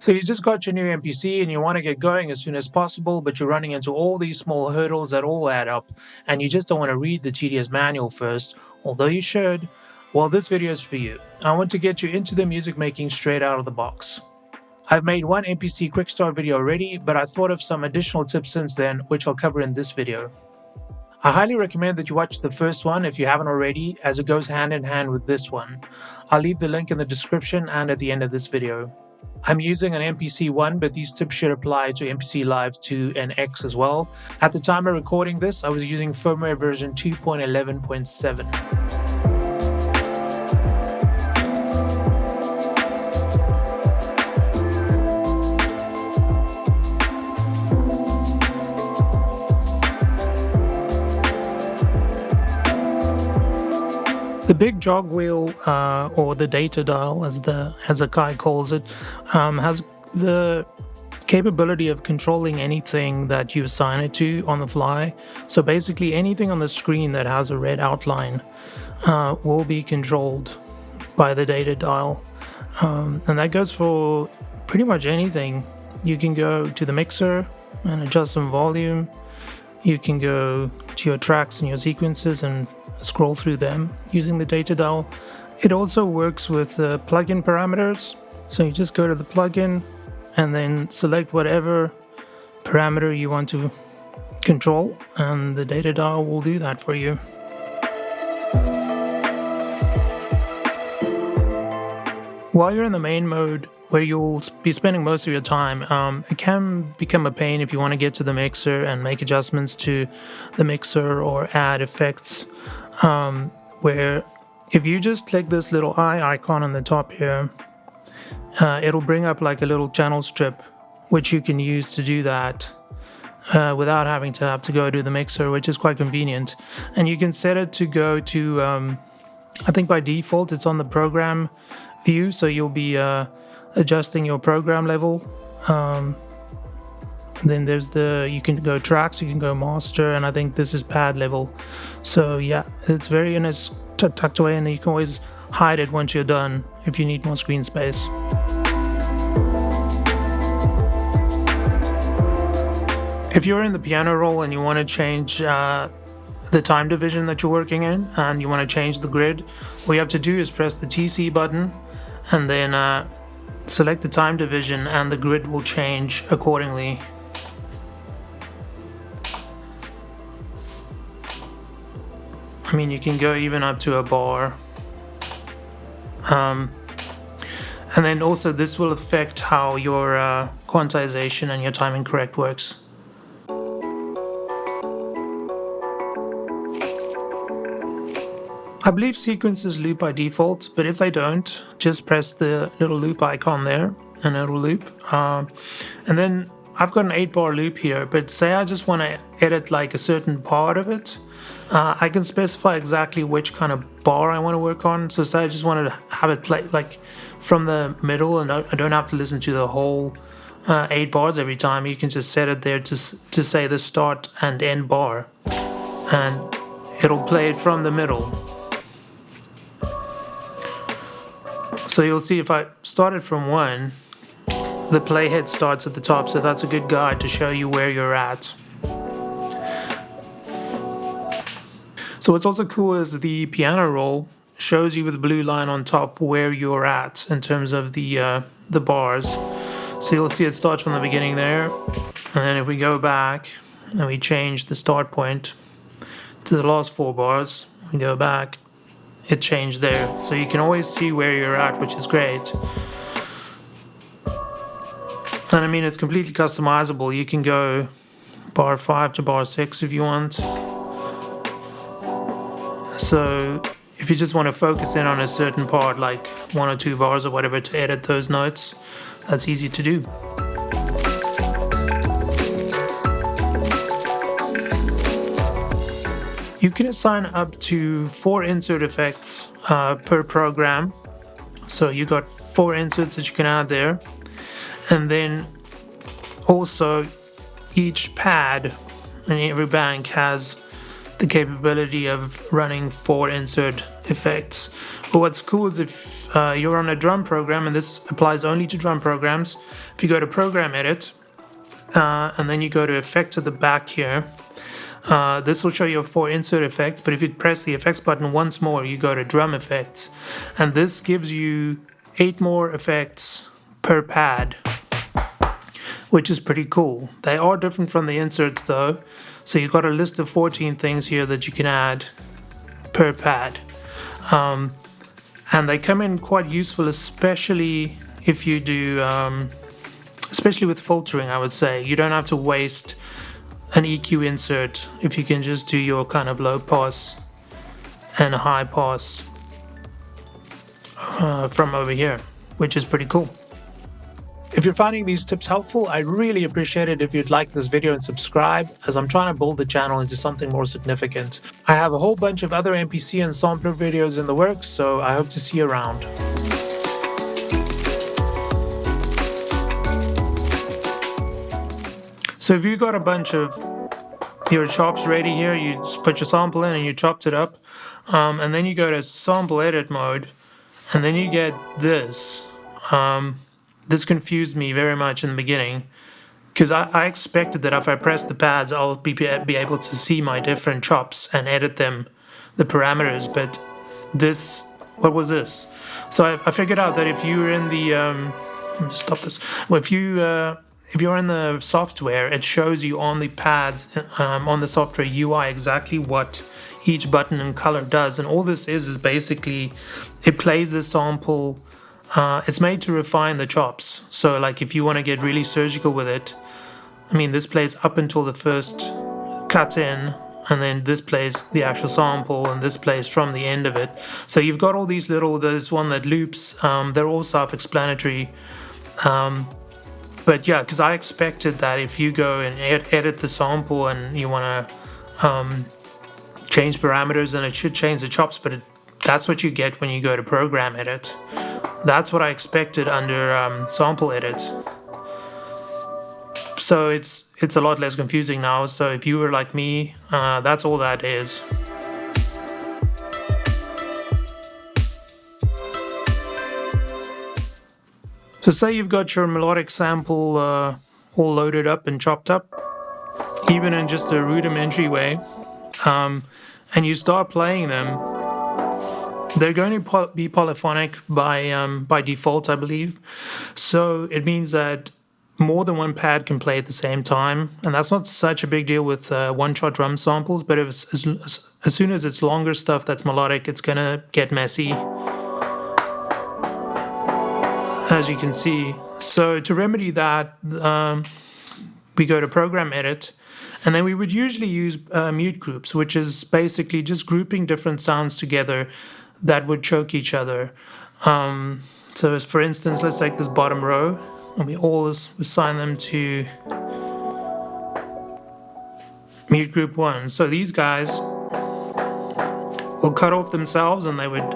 So you just got your new MPC and you want to get going as soon as possible, but you're running into all these small hurdles that all add up, and you just don't want to read the tedious manual first, although you should. Well, this video is for you. I want to get you into the music making straight out of the box. I've made one MPC quick start video already, but I thought of some additional tips since then, which I'll cover in this video. I highly recommend that you watch the first one if you haven't already, as it goes hand in hand with this one. I'll leave the link in the description and at the end of this video. I'm using an MPC One, but these tips should apply to MPC Live 2 and X as well. At the time of recording this, I was using firmware version 2.11.7. The big jog wheel, or the data dial, as the guy calls it, has the capability of controlling anything that you assign it to on the fly. So basically, anything on the screen that has a red outline will be controlled by the data dial, and that goes for pretty much anything. You can go to the mixer and adjust some volume. You can go to your tracks and your sequences and scroll through them using the data dial. It also works with plugin parameters. So you just go to the plugin and then select whatever parameter you want to control, and the data dial will do that for you. While you're in the main mode, where you'll be spending most of your time, it can become a pain if you want to get to the mixer and make adjustments to the mixer or add effects, where if you just click this little eye icon on the top here, it'll bring up like a little channel strip, which you can use to do that without having to have to go to the mixer, which is quite convenient. And you can set it to go to, I think by default it's on the program view, so you'll be adjusting your program level. Then there's you can go tracks, you can go master, and I think this is pad level. So yeah, it's very tucked away, and you can always hide it once you're done if you need more screen space. If you're in the piano roll and you want to change the time division that you're working in, and you want to change the grid, all you have to do is press the TC button and then select the time division, and the grid will change accordingly. I mean, you can go even up to a bar. And then also this will affect how your quantization and your timing correct works. I believe sequences loop by default, but if they don't, just press the little loop icon there and it'll loop. And then I've got an 8-bar loop here, but say I just want to edit like a certain part of it, I can specify exactly which kind of bar I want to work on. So say I just wanted to have it play like from the middle, and I don't have to listen to the whole 8 bars every time. You can just set it there to say the start and end bar, and it'll play it from the middle. So you'll see if I started from 1, the playhead starts at the top, so that's a good guide to show you where you're at. So what's also cool is the piano roll shows you with the blue line on top where you're at in terms of the bars. So you'll see it starts from the beginning there, and then if we go back and we change the start point to the last 4 bars, we go back, it changed there. So you can always see where you're at, which is great. And I mean, it's completely customizable. You can go bar 5 to bar 6 if you want. So if you just want to focus in on a certain part, like 1 or 2 bars or whatever, to edit those notes, that's easy to do. You can assign up to 4 insert effects per program. So you got 4 inserts that you can add there. And then also each pad and every bank has the capability of running 4 insert effects, But what's cool is if you're on a drum program, and this applies only to drum programs, if you go to Program Edit, and then you go to Effects at the back here, this will show you 4 insert effects, but if you press the effects button once more, you go to Drum Effects, and this gives you 8 more effects per pad, which is pretty cool. They are different from the inserts though, so you've got a list of 14 things here that you can add per pad. And they come in quite useful, especially if you do, especially with filtering, I would say. You don't have to waste an EQ insert if you can just do your kind of low pass and high pass from over here, which is pretty cool. If you're finding these tips helpful, I'd really appreciate it if you'd like this video and subscribe, as I'm trying to build the channel into something more significant. I have a whole bunch of other MPC and sampler videos in the works, so I hope to see you around. So if you've got a bunch of your chops ready here, you just put your sample in and you chopped it up, and then you go to sample edit mode, and then you get this. This confused me very much in the beginning, because I expected that if I press the pads, I'll be able to see my different chops and edit them, the parameters. But this, what was this? So I figured out that if you're in the, let me stop this. Well, if you're in the software, it shows you on the pads, on the software UI, exactly what each button and color does. And all this is basically, it plays the sample. It's made to refine the chops. So like if you want to get really surgical with it, I mean, this plays up until the first cut in, and then this plays the actual sample, and this plays from the end of it. So you've got all these little, there's one that loops, they're all self-explanatory. But yeah, because I expected that if you go and edit the sample and you want to change parameters, then it should change the chops, but that's what you get when you go to Program Edit. That's what I expected under Sample Edit. So it's a lot less confusing now. So if you were like me, that's all that is. So say you've got your melodic sample all loaded up and chopped up, even in just a rudimentary way, and you start playing them. They're going to be polyphonic by default, I believe. So it means that more than one pad can play at the same time, and that's not such a big deal with one-shot drum samples. But as soon as it's longer stuff that's melodic, it's gonna get messy, as you can see. So to remedy that, we go to Program Edit, and then we would usually use mute groups, which is basically just grouping different sounds together that would choke each other. So as for instance, let's take this bottom row, and we always assign them to mute group 1. So these guys will cut off themselves, and they would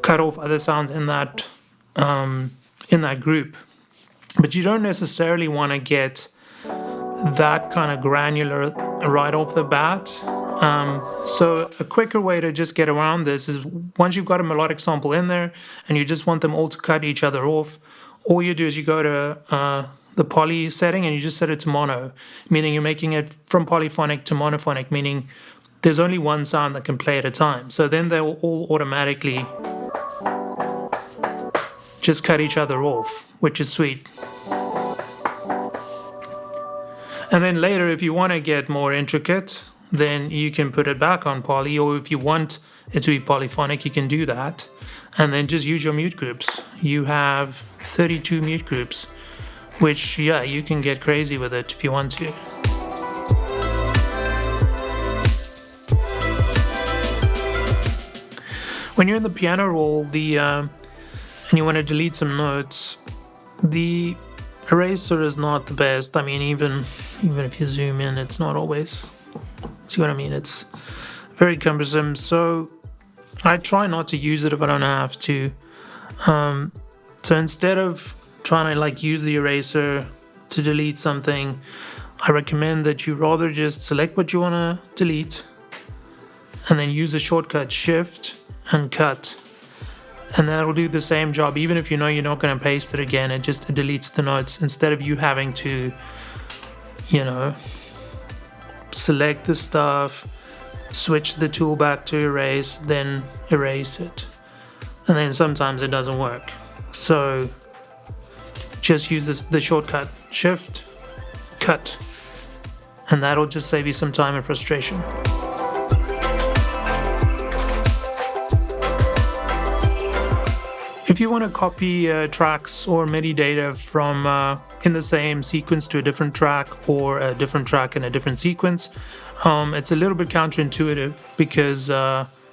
cut off other sounds in that group. But you don't necessarily want to get that kind of granular right off the bat. So a quicker way to just get around this is, once you've got a melodic sample in there and you just want them all to cut each other off, all you do is you go to the poly setting and you just set it to mono, meaning you're making it from polyphonic to monophonic, meaning there's only one sound that can play at a time. So then they'll all automatically just cut each other off, which is sweet. And then later, if you want to get more intricate, then you can put it back on poly, or if you want it to be polyphonic, you can do that. And then just use your mute groups. You have 32 mute groups, which, yeah, you can get crazy with it if you want to. When you're in the piano roll, and you want to delete some notes, the eraser is not the best. I mean, even if you zoom in, it's not always. See what I mean? It's very cumbersome. So I try not to use it if I don't have to. So instead of trying to use the eraser to delete something, I recommend that you rather just select what you want to delete, and then use the shortcut Shift and cut. And that'll do the same job. Even if you know you're not going to paste it again, it just deletes the notes instead of you having to, you know, select the stuff, switch the tool back to erase, then erase it. And then sometimes it doesn't work. So just use the shortcut Shift, Cut, and that'll just save you some time and frustration. If you want to copy tracks or MIDI data from in the same sequence to a different track, or a different track in a different sequence, it's a little bit counterintuitive because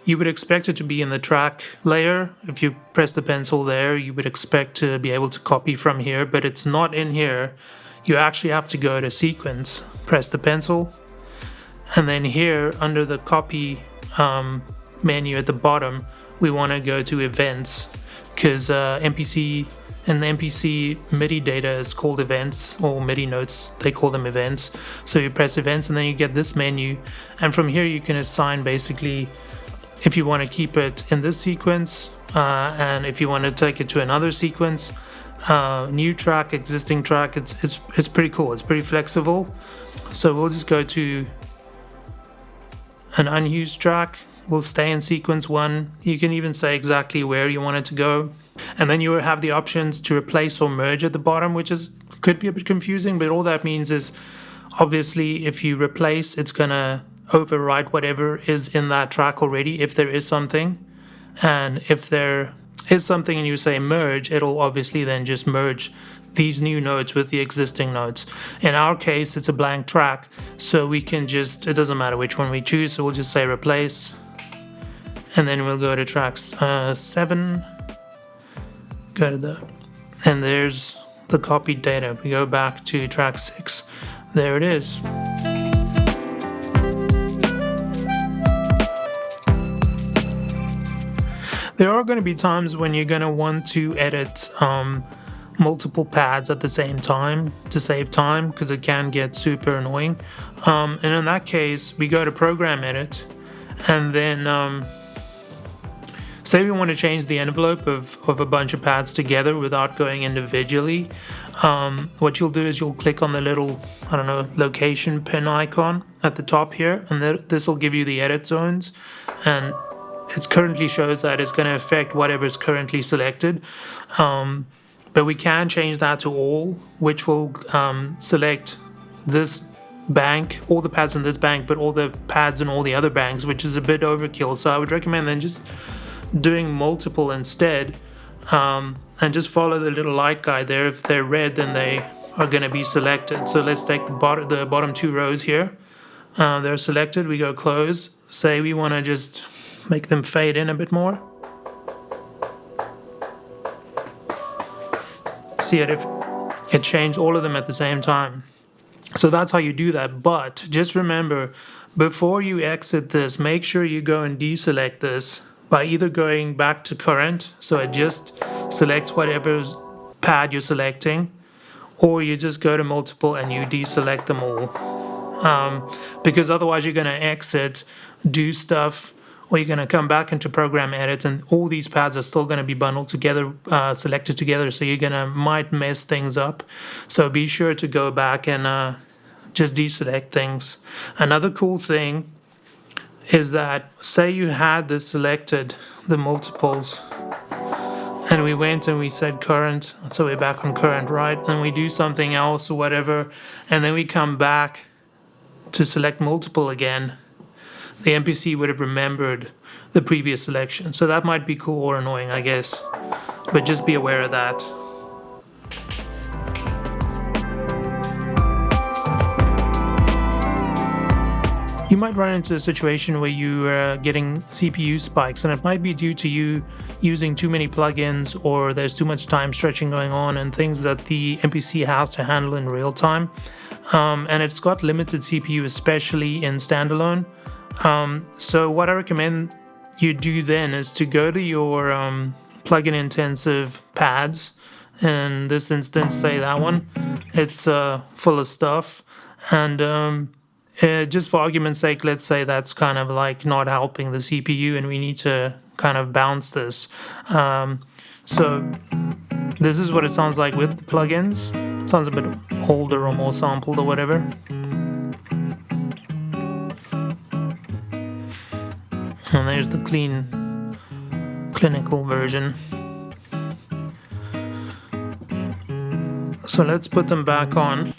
you would expect it to be in the track layer. If you press the pencil there, you would expect to be able to copy from here, but it's not in here. You actually have to go to sequence, press the pencil, and then here under the copy menu at the bottom, we want to go to events, because MPC and the MPC MIDI data is called events, or MIDI notes, they call them events. So you press events and then you get this menu, and from here you can assign basically if you want to keep it in this sequence, and if you want to take it to another sequence, new track, existing track. It's pretty cool, it's pretty flexible. So we'll just go to an unused track. Will stay in sequence 1. You can even say exactly where you want it to go. And then you have the options to replace or merge at the bottom, which could be a bit confusing, but all that means is obviously if you replace, it's going to overwrite whatever is in that track already, if there is something. And if there is something and you say merge, it'll obviously then just merge these new notes with the existing notes. In our case, it's a blank track, so we can just, it doesn't matter which one we choose, so we'll just say replace. And then we'll go to tracks 7, go to and there's the copied data. We go back to track 6. There it is. There are going to be times when you're going to want to edit multiple pads at the same time to save time, because it can get super annoying. And in that case, we go to Program Edit, and then say we want to change the envelope of a bunch of pads together without going individually. What you'll do is you'll click on the little, I don't know, location pin icon at the top here, and this will give you the edit zones. And it currently shows that it's going to affect whatever is currently selected. But we can change that to all, which will select this bank, all the pads in this bank, but all the pads in all the other banks, which is a bit overkill. So I would recommend then just doing multiple instead, and just follow the little light guide there. If they're red, then they are going to be selected. So let's take the bottom 2 rows here. They're selected. We go close. Say we want to just make them fade in a bit more. See it, if it changed all of them at the same time. So that's how you do that. But just remember, before you exit this, make sure you go and deselect this by either going back to current, so it just selects whatever pad you're selecting, or you just go to multiple and you deselect them all. Because otherwise you're going to exit, do stuff, or you're going to come back into Program Edit, and all these pads are still going to be bundled together, selected together, so you're might mess things up. So be sure to go back and just deselect things. Another cool thing is that, say you had this selected, the multiples, and we went and we said current, so we're back on current, right? And we do something else or whatever, and then we come back to select multiple again, the MPC would have remembered the previous selection. So that might be cool or annoying, I guess, but just be aware of that. You might run into a situation where you are getting CPU spikes, and it might be due to you using too many plugins, or there's too much time stretching going on and things that the MPC has to handle in real time. And it's got limited CPU, especially in standalone. So what I recommend you do then is to go to your plugin intensive pads. In this instance, say that one. It's full of stuff, and just for argument's sake, let's say that's kind of like not helping the CPU, and we need to kind of bounce this. So this is what it sounds like with the plugins. It sounds a bit older or more sampled or whatever. And there's the clean, clinical version. So let's put them back on.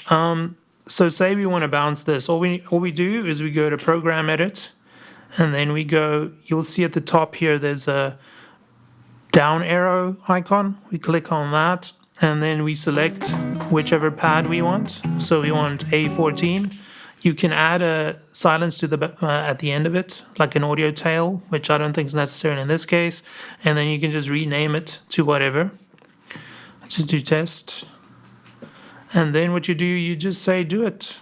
So say we want to bounce this. All we do is we go to Program Edit, and then we go, you'll see at the top here there's a down arrow icon. We click on that, and then we select whichever pad we want. So we want A14. You can add a silence to the at the end of it, like an audio tail, which I don't think is necessary in this case. And then you can just rename it to whatever. Let's just do test. And then what you do, you just say do it.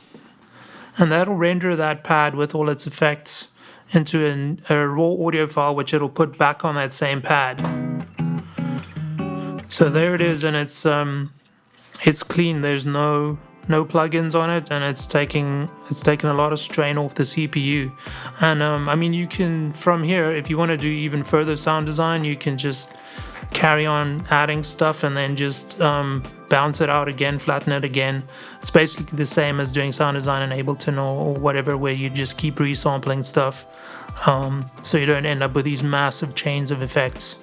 And that'll render that pad with all its effects into a raw audio file, which it'll put back on that same pad. So there it is, and it's clean. There's no plugins on it, and it's taking a lot of strain off the CPU. And I mean, you can, from here, if you want to do even further sound design, you can just carry on adding stuff and then just bounce it out again, flatten it again. It's basically the same as doing sound design in Ableton or whatever, where you just keep resampling stuff, so you don't end up with these massive chains of effects,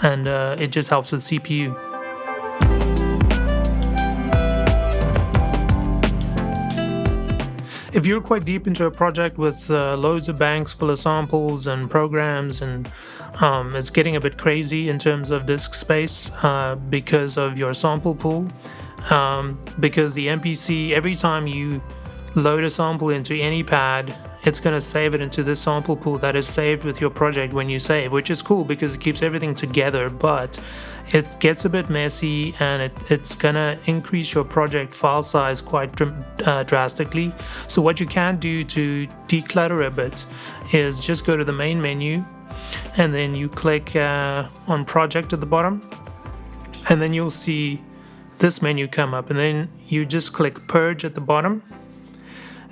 and it just helps with CPU. If you're quite deep into a project with loads of banks full of samples and programs, and it's getting a bit crazy in terms of disk space because of your sample pool, because the MPC, every time you load a sample into any pad, it's going to save it into this sample pool that is saved with your project when you save, which is cool because it keeps everything together, but it gets a bit messy, and it's going to increase your project file size quite drastically. So what you can do to declutter a bit is just go to the main menu, and then you click on project at the bottom, and then you'll see this menu come up, and then you just click purge at the bottom.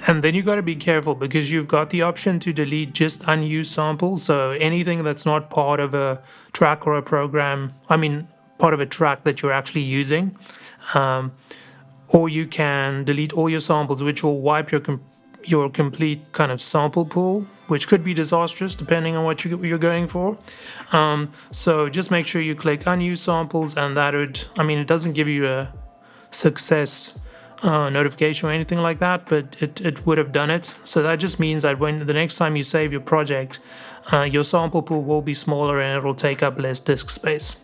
And then you got to be careful because you've got the option to delete just unused samples. So anything that's not part of a track or a program, I mean, part of a track that you're actually using. Or you can delete all your samples, which will wipe your complete kind of sample pool, which could be disastrous depending on what you're going for. So just make sure you click unused samples, and that would, I mean, it doesn't give you a success notification or anything like that, but it would have done it. So that just means that when the next time you save your project, your sample pool will be smaller and it will take up less disk space.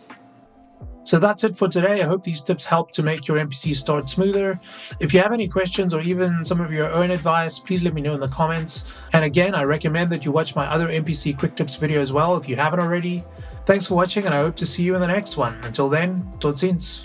So that's it for today. I hope these tips help to make your MPC start smoother. If you have any questions or even some of your own advice, please let me know in the comments. And again, I recommend that you watch my other MPC quick tips video as well if you haven't already. Thanks for watching, and I hope to see you in the next one. Until then, tot ziens.